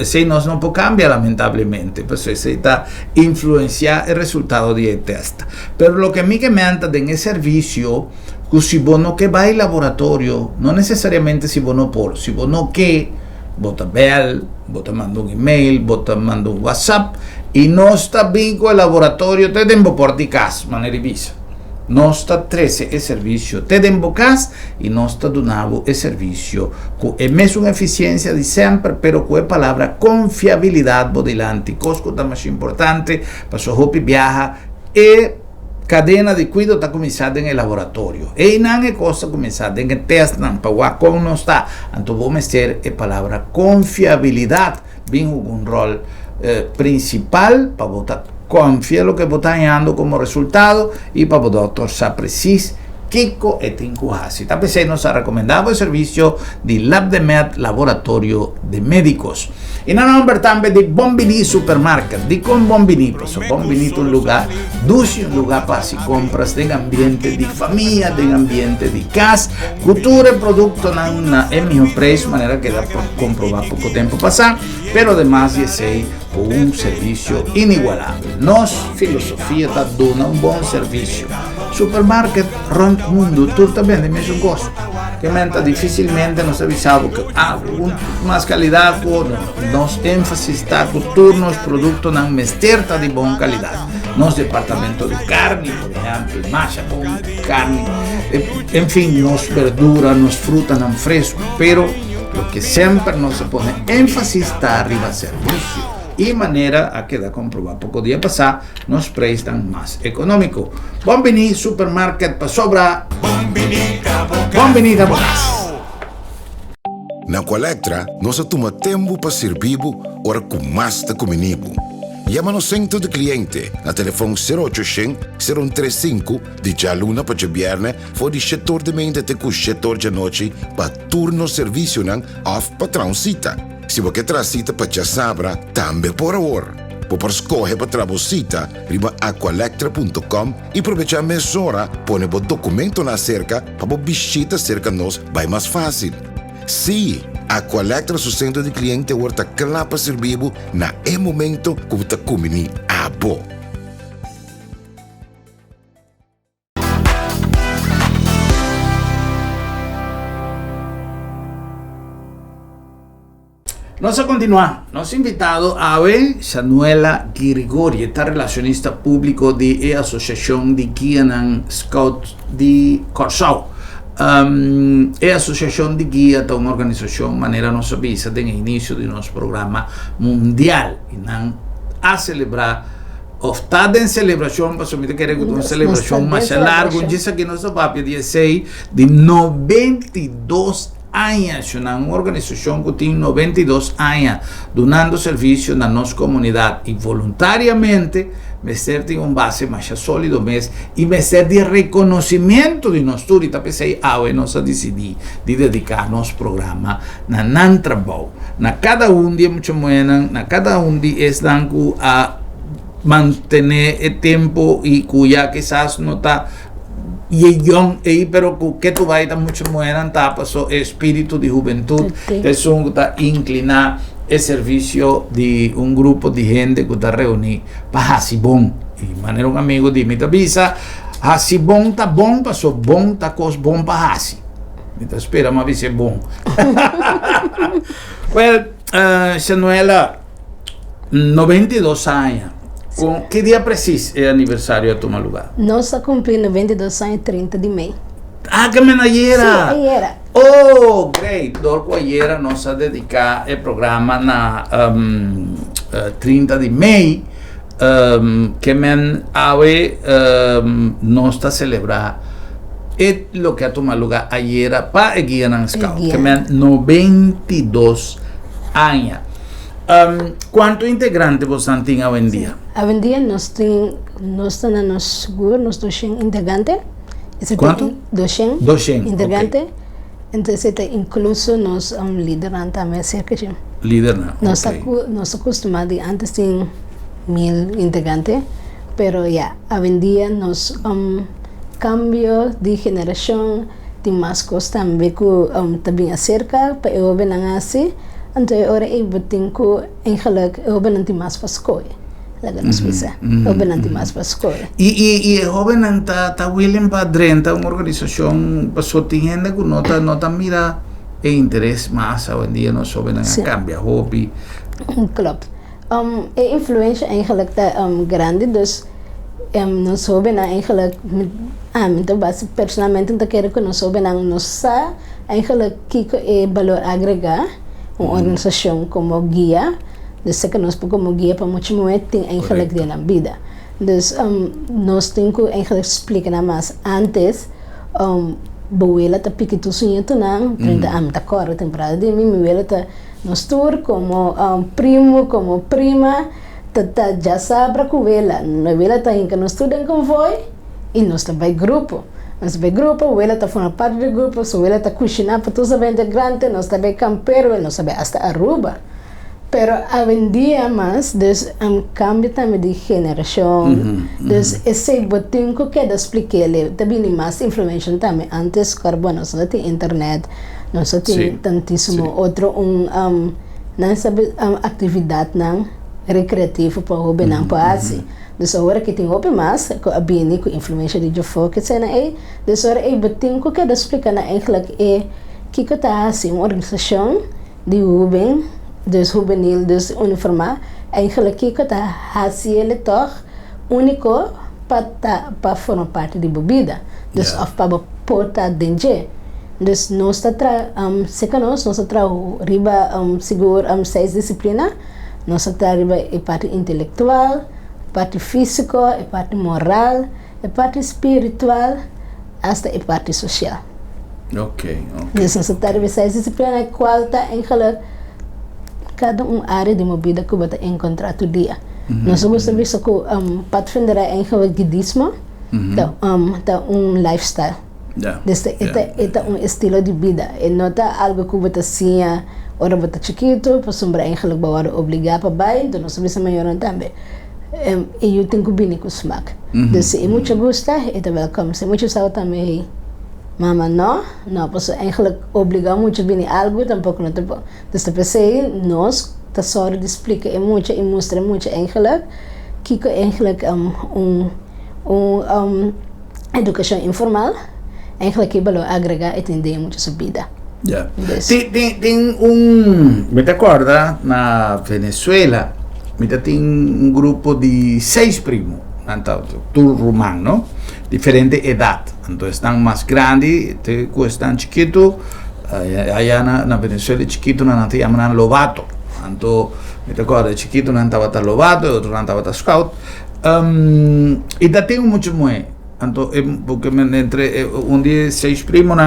si no puede cambiar lamentablemente, pues se está influenciar el resultado de test. Pero lo que a mí que me anda en el servicio, que si vos no que va al laboratorio, no necesariamente si vos no por, si vos no que, vos te ve, vos te manda un email, vos te manda un WhatsApp, y no está bien con el laboratorio, te den por ti casa, manera visa. No está 13 el servicio, te den casa y no está donado el servicio. Es más una eficiencia de siempre, pero con la palabra confiabilidad delante. Cosco está más importante, para su hobby viaja, y cadena de cuidado está comenzada en el laboratorio. Y no es cosa comenzada en el test, para cómo no está. Entonces vamos a meter la palabra confiabilidad, bien un rol principal para votar confía lo que votan dando como resultado y para el doctor sa preciso Kiko e Tincuasi. También nos ha recomendado el servicio de Lab de Med, laboratorio de médicos. Y no nombre también de Bombini Supermarket, de con Bombini, pues Bombini es un lugar dulce, un lugar para hacer compras de ambiente de familia, de ambiente de casa, cultura y producto en mismo precio, manera que da por comprobar poco tiempo pasar, pero además de ser un servicio inigualable. Nos filosofía está dando un buen servicio. Supermarket ron mundo, tú también de mismo gosto. Que menta difícilmente nos avisado que más calidad, nos énfasis está con turnos productos na mesterta de buena calidad. Nos departamento de carne, por ejemplo, masha con carne, en fin, nos verdura, nos fruta, nos fresco, pero lo que siempre nos se pone énfasis está arriba servicio. Y manera a que da comprobar poco día pasar nos prestan más económico. Bombini Supermarket para sobra. Bombini da Bocas. Na Colectra, nós toma tempo para servir ora com mais de comunibo. Llama no centro de cliente na telefone 0800-035 de jaluna para viernes for de setor de mente até com setor de noite para turno serviço nan off patrão cita. Se você traz cita para já sabra, também por hora. Por escolher para trazer cita, riba aqualectra.com e aproveitar a mesura, põe o documento na cerca para visita cerca nós, vai mais fácil. Sim, Aqualectra, seu centro de cliente, está claro para servir na momento que você combina a boa. Vamos a continuar. Nos ha invitado a ver Sanuela Grigori, esta relacionista público de la Asociación de Guía Scouts de Corsau. La Asociación de Guía es una organización, manera nos avisa, desde el inicio de nuestro programa mundial, y a celebrar está en celebración, para que quiere una celebración más larga, dice que nuestra papia 16 de 92 años, una organización que tiene 92 años, donando servicio a nuestra comunidad y voluntariamente, me tiene un base más sólido y me de reconocimiento de nuestro ahorita pensé, nos decidí de dedicar nuestro programa a nan trabajo, na cada un día mucho buena, na cada un día es danku a mantener el tiempo y cuya quizás no está pero que tú vas a estar mucho buena so espíritu de juventud es un está inclinar el servicio de un grupo de gente que está reunido para Hasibón y manera un amigo de mi visa Hasibón está bon para so bon está cos bon para Hasi me espera más dice bon well Sanuela 92 años. ¿Qué día preciso es el aniversario de tu lugar? Nós está cumprindo 22 anos 30 de maio. Ah, que me ayer. Sí, ayer. Oh, great. Dorco ayer nos ha dedicado el programa na 30 de maio que me ave nos está celebrar es lo que ha tomado lugar ayer para el guía en Scout que me 92 años. ¿Cuántos integrantes vos tienen hoy en día? Hoy en día nós estamos seguros, nós 200 integrantes. ¿Cuánto? 200 integrantes. Okay. Entonces, incluso nós lideran também cerca de... Lideran, Nós acostumamos antes de 1000 integrantes, pero ya, hoy en día nós cambio de geração, de mais coisas também que também acerca, para eu ver assim. Então, agora eu tenho eigenlijk, eu ben não mais para escolher. Laga nos pisa. Eu ben não mais para escolher. E o jovem não tá willing para dentro uma organização para só tem gente que não tá mira o interesse mais hoje em dia nós jovens não cambia hobby. Klopt. A influência eigenlijk tá grande, dus nós jovens eigenlijk então base personalmente não quero que nós jovens não sa eigenlijk kiko valor agregar uma organização como guia, dus que nós como guia para muito momento tem eigenlijk de na vida. Dus nós temos que eigenlijk explicar mais antes boela tá piquito sonho tu não 30 anos tá corre temporada de mim boela tá nós tour como primo como prima tá já sabe que boela não boela tá em que nós estudamos como foi e nós também grupo. Nós temos grupo, o ela está formando parte do grupo, o ela está cozinhando para todos os integrantes, nós também camperos, nós também até Aruba. Pero hoje em dia, mas, dus, cambio também de geração, dus, esse botinho que eu expliquei, também mais influência também. Antes, claro, nós não tinha internet, nós não tinha tantíssimo outro, não sabe, atividade não, recreativa para o bem não passa. Dus agora que tem open mas com a bini com influência de Jofo que cena dus agora beting que eu explicar na eigenlijk que tá assim uma organização de jovem dus juvenil dus uniforma eigenlijk que tá assim ele toch único para formar parte de bebida dus of para porta dentro dus nós está se que nós está riba seguro 6 disciplina nós está riba a parte intelectual parte físico, a parte moral, a parte espiritual, hasta a parte social. Ok. Dus nós temos essa disciplina qual está em cada área de uma vida que você encontrar todo dia. Nós gostamos de que para defender o guidismo, tá lifestyle. Dus é estilo de vida. E não tá algo que você tinha, ora você chiquito, para sombra eigenlijk bawar obrigar para baixo, então nós sabemos maior também. E eu tenho que vir com o smack. Dus se muito gosta, é welcome. Se muito sabe também, mama não, posso eigenlijk obrigar muito a vir algo, tampouco não tem. Dus te pensei, nós, tá só de explicar e muito e mostrar muito eigenlijk, que eigenlijk educação informal, eigenlijk que valor agregar e entender muito sua vida. Yeah. Tem me acorda na Venezuela. Mira, tem grupo de 6 primos, todos romanos, diferente edad. Entonces están más grandes, están chiquitos, allá na Venezuela chiquito no te llaman lobato. Entonces, me acuerdo, chiquito no estaba Lobato, otro no estaba Scout. E da tenho muito muito. Então, porque entre um dia 6 primos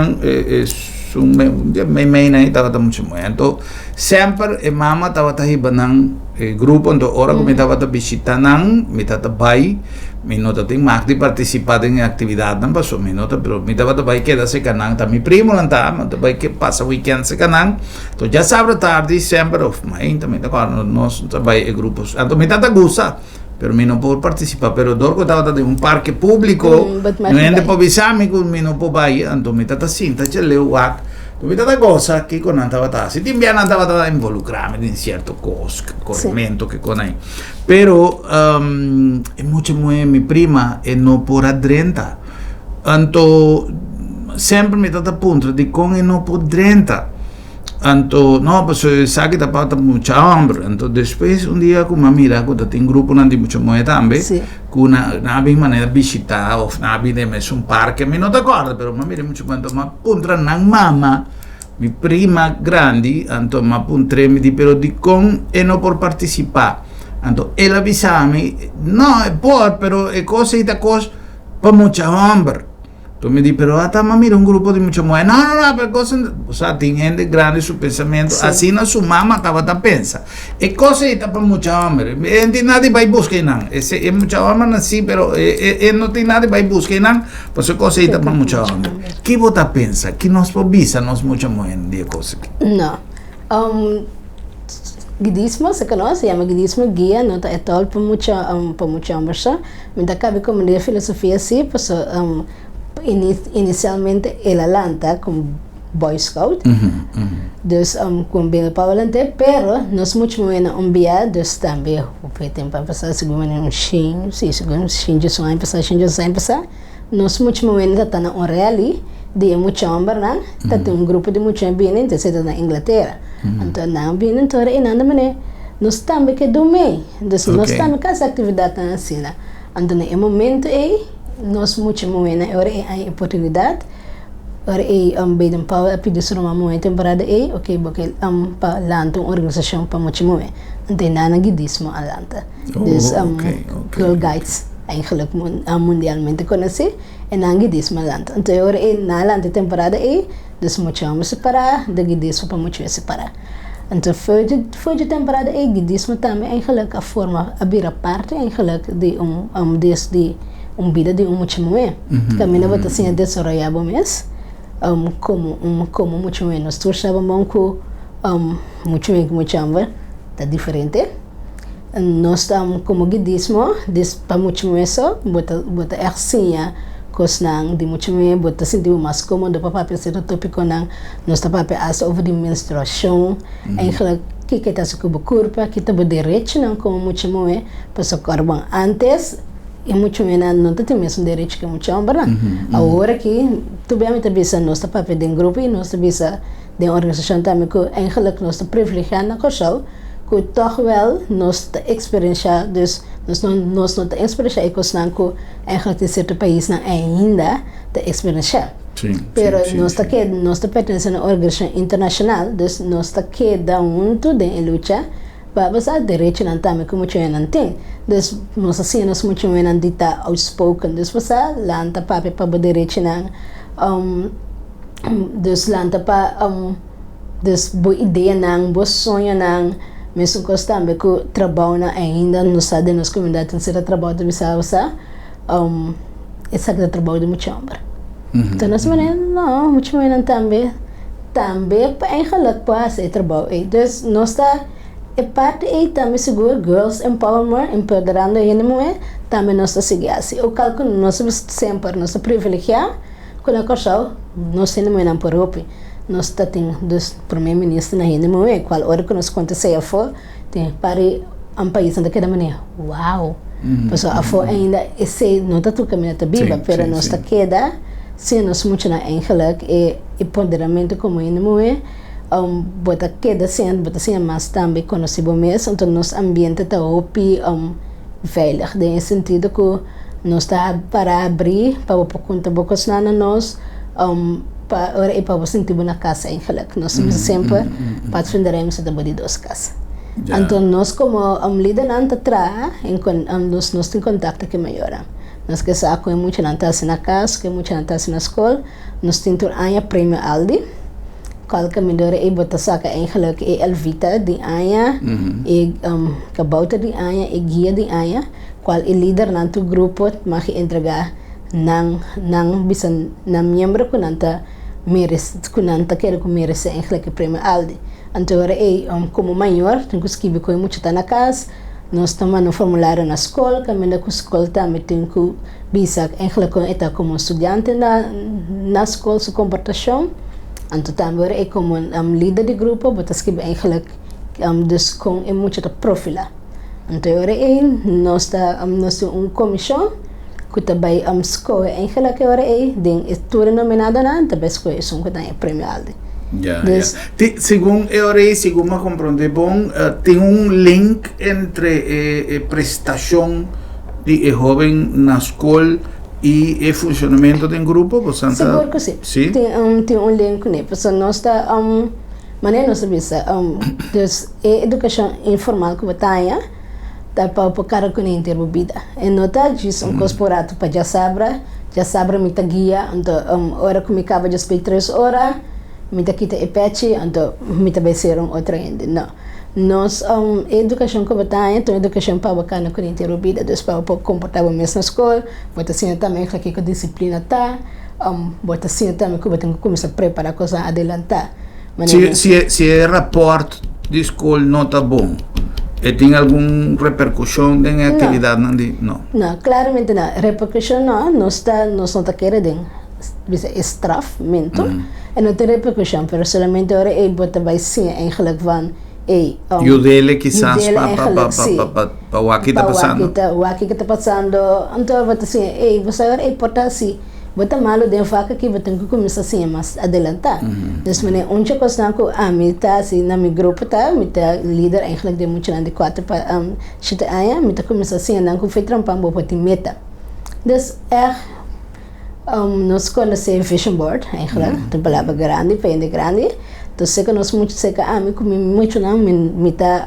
um dia meio aí estava muito muito. Então, sempre a mama estava indo nang grupo, então ora que me estava visitando nang, me estava bai, me nota tem mais de participar em atividade, não passou me nota, pero me estava bai queda se canang, tá mi primo lá tá, me bai que passa weekend se canang, então já sabe tarde sempre of mãe também tá claro, nós bai grupos, então me estava gosta. Pero mi non può partecipare, pero dorgo stava in un parco pubblico, non è po' bisami con mi non può vai, anto mi tata sinta c'è le uac. Mi tata cosa che con andava ta, si timbiana andava da involucrarmi in certo corrimento che con hai. Pero è molto mi prima e non può addrenta. Anto sempre mi tata punto di con e non può addrenta. Anto, no, pues sa que tapaba mucha hambre. Entonces, después, un día, con una mira, cuando tengo un grupo de mucho muy también, con una manera de visitar, o una vez messo un parque, me no te acuerdo, pero ma mira mucho cuando, ma puntra una mamma, mi prima grande, anto, ma puntre mi di pero di con e no por participar. Anto, e la visami, no, è por, pero è cosa e da cosa, pa mucha hambre. Tu mi dici, però ma mira un gruppo di mucha mujer. No, per cosa, o sea, tiene gente grande su pensamiento, así no su mamá estaba a pensar. E cosa è per mucha hambre. E nadie va a buscar, e mucha hambre así, pero no tiene nadie va a buscar, pues cosa è per mucha hambre. Chi vota pensa? Chi nos provvisa nos mucha mujer di cose? No. Guidismo, se conoce, se llama guidismo guía, no está todo por mucha hambre. Me da cabe como de filosofía así, pues inicialmente el Atlanta como Boy Scout, dus com bem paulante, pero não é muito bueno enviar, dus também o tempo para passar segundo um chin, sim, segundo um chin de sonho passar, não é muito bueno tá na reali de muito homem, não, tá tem um grupo de muito bem, então você tá na Inglaterra, então não bem então é nada mané, nós também que dormir, dus nós também com essa atividade na cena, então no momento nós muito bueno, agora é a oportunidade. Ora bij de pauw heb je dus een mooie temporada porque pa lanta uma organização para muito mooi. En daarna guidismo aan lanta. Dus Girl Guides eigenlijk mundialmente conhecido en dan guidismo aan lanta. Então ora na lanta temporada dus muito homens separar, de guidismo para muito separar. Então voor de temporada guidismo também eigenlijk a forma abrir parte eigenlijk de vida de muito mooi. Caminho para assim desarrollar bom mês. Como muito menos tu sabe banco muito hambre tá diferente nós estamos como guidismo para muito menos bota ersinha cosnang de muito menos bota sentir mais cômodo para pensar no tópico nang nós tá para as over de menstruação eigenlijk que tá se com corpo que tá direito não como muito menos para so corpo antes e muito menos não tem mesmo direito que muito homem, não. Agora que tu bem me tabisa nós tá papel de grupo e nós tabisa de organização também que eigenlijk nós tá privilegiado na coisa que toch wel nós tá experiência dus nós não tá experiência e coisa não que eigenlijk de certo país não ainda tá experiência. Pero nós tá pertencendo a organização internacional, dus nós tá cada junto de luta para a direito não também como tinha não tem. Dus nós assim nós muito menos dita outspoken. Dus você lanta para o direito não dus lanta para dus boa ideia não boa sonho não mesmo que também que trabalho ainda não sabe nas comunidades não será trabalho de você esse é trabalho de muito homem. Então nós não muito menos também para eigenlijk para esse trabalho. Dus nós tá e parte também seguro girls empoderando a mulher também nós seguir assim o cálculo nós sempre nós privilegiar com a coisa nós temos não por roupa nós tem dos primeiro-ministro na mulher qual hora que nós aconteceu foi tem para um país onde cada maneira uau pessoal a foi ainda esse não tá tudo caminhando biba pero nós tá queda se nós muito na eigenlijk e empoderamento como a mulher bota queda sendo bota assim mais também conhecido mesmo então nosso ambiente está opi veilig em sentido que nós está para abrir para conta bocas na nós para sentir na casa em que nós sempre participaremos da body dos casas Ya. Então nós como líder não tra nós tem contato com maior. Nós que sabe que muito não está na casa, que muito não está na escola, nós temos um prêmio Aldi. Qualquer melhor é botar saca eigenlijk é Elvita de Aya, é kabouter de Aya, é guia de Aya, qual é líder nanto grupo mag entregar nang bisan na membro kunanta quer que merece eigenlijk prêmio Aldi. Então é como maior, tem que escrever com muito tá na casa, nós estamos no formulário na escola, caminho com a escola também tem que bisa eigenlijk está como estudante na escola sua comportação. Então também é como líder de grupo, botar escrever eigenlijk dus com é muito da profila. Então é nós temos comissão que também escolhe eigenlijk é tudo nominado na também escolhe isso que tem prêmio Aldi. Ya. Según según me comprende bom, tem link entre prestação de jovem na escola e funcionamento do grupo, portanto. Seguro que sim. Sim. Tem link né, porque nós está maneira nós bisa dus educação informal que batalha tá para o cara que nem ter bebida. E nota disso corporado para já sabra me guia, então hora que me acaba de esperar 3 horas, me quita e patch, então me vai ser outra ainda. Não. Nós educação que batalha, então educação para o cara que nem ter bebida, dus para o comportável mesmo na escola, bota assim também que a disciplina tá, bota assim também que tem que começar a preparar coisa adelantar. Se é rapport de escola não está bom, e tem alguma repercussão na atividade? Não. Não, claramente não. Repercussão não, nós não está querendo estrafamento, e não tem repercussão, mas somente agora é botar vai sim eigenlijk van Ayúdele quizás para o que está passando. O que está passando, então vai assim, você agora é importante bota malo de faca que vai ter que começar assim mais adelantar. Então, onde eu consigo que me tá assim na meu grupo tá, me tá líder eigenlijk de muito de 4 para chita aia, me tá começar assim não que foi trampar para ter meta. Então nós conhecemos vision board eigenlijk, tem palavra grande, pende grande. Então sei que nós muito sei que me comi muito não me tá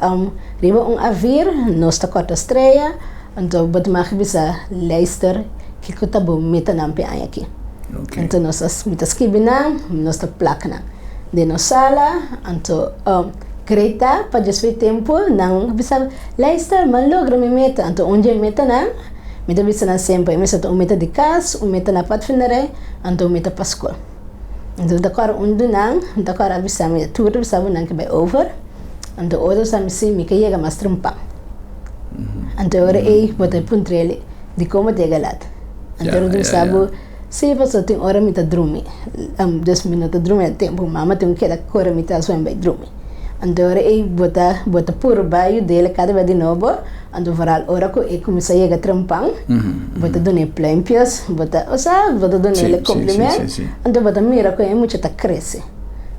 riba avir, nós tá quarta estreia, então bota mais bisa Leicester que está bom meta na pé aqui. Então nós escrevemos nós placa na de nossa sala, então Greta para desver tempo não bisa Leicester mas logra me meta, então onde meta na meta bisa na sempre, meta de casa, meta na Pathfinder, então meta para escola. Então dakar onde não, dakar bisa me tudo bisa não que vai over, então outro sabe se me que chega mais trampa. Então agora bota puntrele de como te galat. Então eu sabe se você tem hora me tá dormir, 10 minutos dormir tempo, mama tem que dar hora me tá só em dormir. Então agora bota puro baio dele cada vez de novo, então varal hora que começa a chegar trampang, bota donar plempias, bota donar ele complemento, então bota mira que é muito tá cresce.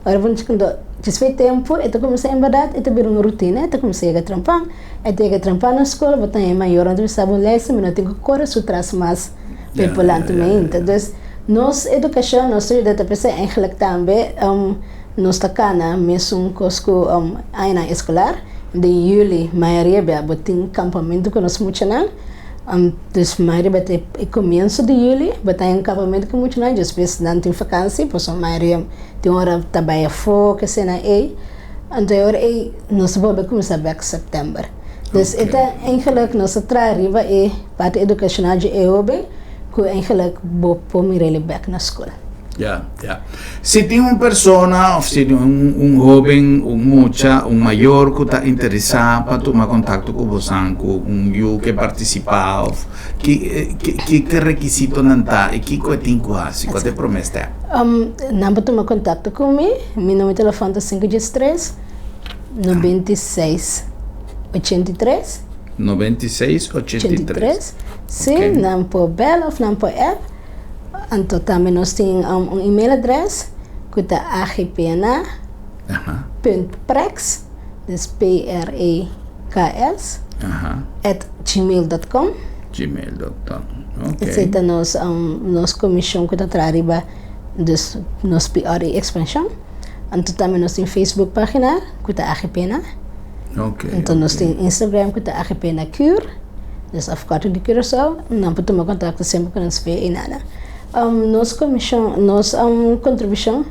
Agora vamos quando desfeito tempo, então começa a embadar, então vira uma rotina, então começa a chegar trampang, então chega trampang na escola, bota é maior, então sabe lesse, mas não tem que correr sutras mais prepolantemente. Então nós educação, nós estudamos pessoa eigenlijk também, nós tá cana mesmo cosco aina escolar, de julho, maioria botin campamento que nós muito não. Dus maioria bate começo de julho, bate campamento que muito não, depois não tem vacância, pois a maioria tem hora trabalha foca, cena então agora nós vamos começar back setembro. Dus então eigenlijk nós arriba parte educacional de EOB, que eigenlijk vou mirar back na escola. Ya. Se tem uma pessoa, ou se tem jovem, mucha, maior que está interessado para tomar contato com você, com que participa, que requisito não está e que tem que fazer, qual é a promessa? Não para tomar contato comigo, meu número de telefone é 513 96 83 96 83. Sim, não por bela ou não por app. Então também nós temos e-mail address que é agpna.prex, PREKS, @gmail.com. Essa é nossa comissão que está arriba dos nosso PRE expansion. Então também nós temos Facebook página que é agpna. Ok. Então nós temos Instagram que está AGP na Cure, dus afkorting de Curaçao, não podemos contato sempre com nós vê e nada. Nossa comissão, nossa contribuição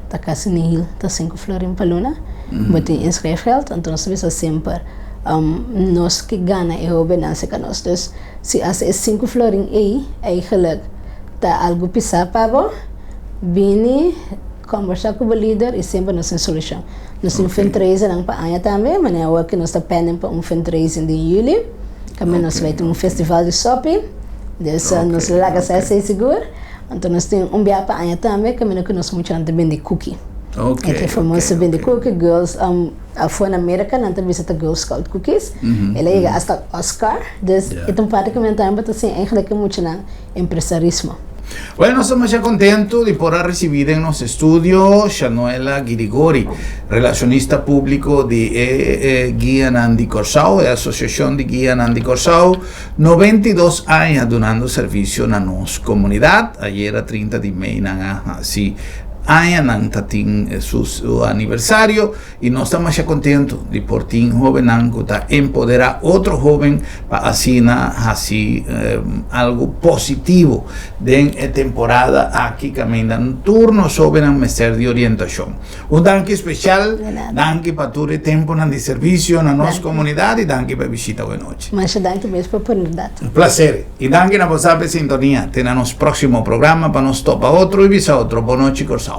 está quase nihil, está 5 florin para luna, mas tem inscrevgeld, então nós temos sempre nós que ganha é o benance que nós, dus se as 5 florin aí, eigenlijk está algo pisar para vini conversar com o líder e sempre nós temos solução. Nós temos fundraiser para a também, mas é o que nós está pendendo para fundraiser em julho, que nós vai ter festival de shopping, dus nós lá que sai seguro, então nós temos dia para a também, que nós muito antes vender cookie. Ok. É famoso vender cookie, girls, foi na América, não tem visita Girl Scout cookies, ela chega hasta Oscar, dus é praticamente também assim, eigenlijk muito na empresarismo. Bueno, estamos ya contentos de poder recibir en nuestro estudio Shanuela Girigori, relacionista público de Guía Nandi Corsao, de Asociación de Guía Nandi Corsao, 92 años donando servicio a nuestra comunidad. Ayer a 30 de mayo, así. Años tatin su aniversario y nos estamos ya contentos de por ti joven que empoderar otro joven para así algo positivo de temporada aquí caminan turnos joven a mester de orientación. Un danke especial, danke para tu tiempo de servicio en nuestra comunidad y danke para visita buena noche. Muchas danke mesmo por oportunidad. Un placer. Y danke na vossa sintonía. Tenemos próximo programa para nos topa otro y visa otro. Boa noite, Corsao.